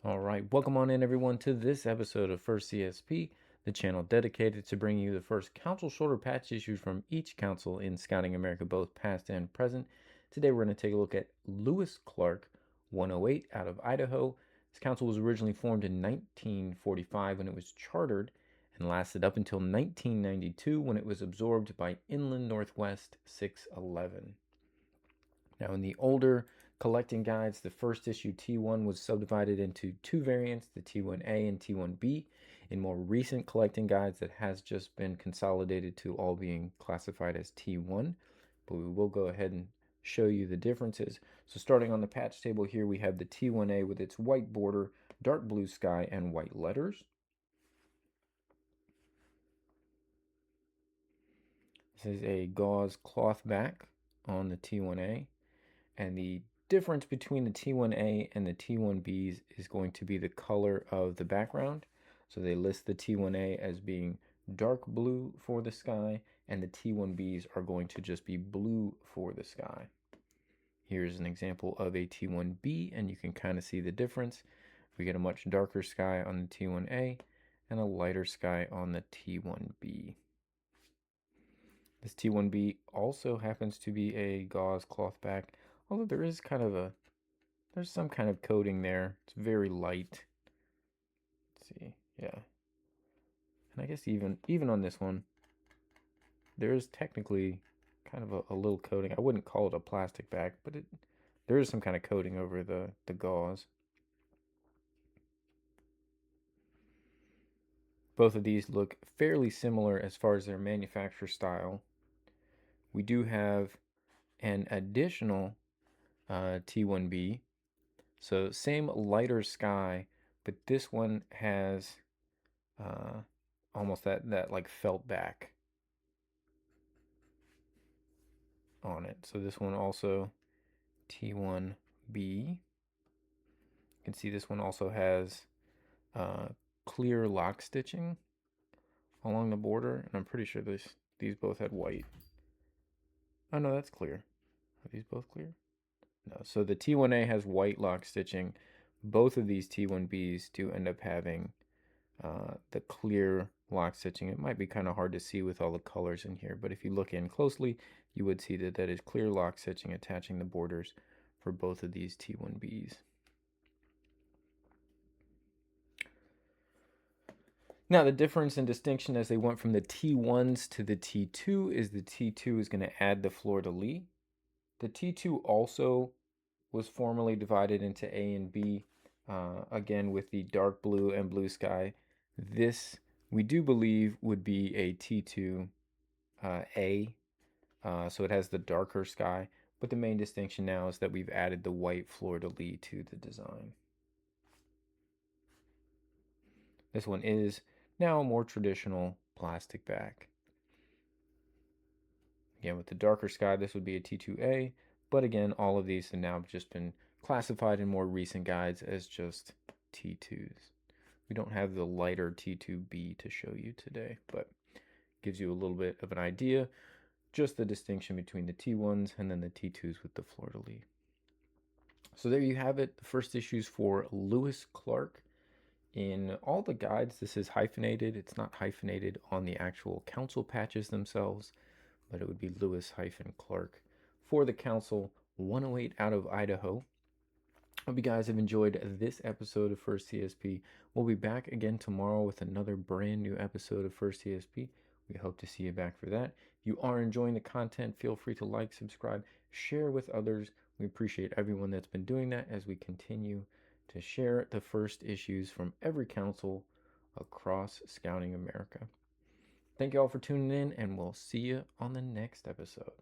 All right, welcome on in everyone to this episode of First CSP, the channel dedicated to bringing you the first council shoulder patch issues from each council in Scouting America, both past and present. Today we're going to take a look at Lewis Clark 108 out of Idaho. This council was originally formed in 1945 when it was chartered and lasted up until 1992 when it was absorbed by Inland Northwest 611. Now, in the older collecting guides, the first issue T1 was subdivided into two variants, the T1A and T1B. In more recent collecting guides, that has just been consolidated to all being classified as T1. But we will go ahead and show you the differences. So starting on the patch table here, we have the T1A with its white border, dark blue sky, and white letters. This is a gauze cloth back on the T1A. And the difference between the T1A and the T1Bs is going to be the color of the background. So they list the T1A as being dark blue for the sky, and the T1Bs are going to just be blue for the sky. Here's an example of a T1B, and you can kind of see the difference. We get a much darker sky on the T1A and a lighter sky on the T1B. This T1B also happens to be a gauze cloth back, although there's some kind of coating there. It's very light. Let's see, yeah. And I guess even on this one, there is technically kind of a little coating. I wouldn't call it a plastic back, but there is some kind of coating over the gauze. Both of these look fairly similar as far as their manufacturer style. We do have an additional T1B. So same lighter sky, but this one has almost that like felt back on it. So this one also T1B. You can see this one also has clear lock stitching along the border, and I'm pretty sure these both had white. Oh no, that's clear. Are these both clear? No. So the T1A has white lock stitching. Both of these T1Bs do end up having the clear lock stitching. It might be kind of hard to see with all the colors in here, but if you look in closely, you would see that is clear lock stitching attaching the borders for both of these T1Bs. Now, the difference and distinction as they went from the T1s to the T2 is the T2 is going to add the fleur-de-lis. The T2 also was formerly divided into A and B, again with the dark blue and blue sky. This, we do believe, would be a T2A, so it has the darker sky, but the main distinction now is that we've added the white fleur-de-lis to the design. This one is now a more traditional plastic back. Again, with the darker sky, this would be a T2A, but again, all of these have now just been classified in more recent guides as just T2s. We don't have the lighter T2B to show you today, but gives you a little bit of an idea, just the distinction between the T1s and then the T2s with the fleur-de-lis. So there you have it, the first issues for Lewis Clark. In all the guides, this is hyphenated. It's not hyphenated on the actual council patches themselves, but it would be Lewis-Clark for the council 108 out of Idaho. Hope you guys have enjoyed this episode of First CSP. We'll be back again tomorrow with another brand new episode of First CSP. We hope to see you back for that. If you are enjoying the content, feel free to like, subscribe, share with others. We appreciate everyone that's been doing that as we continue to share the first issues from every council across Scouting America. Thank you all for tuning in, and we'll see you on the next episode.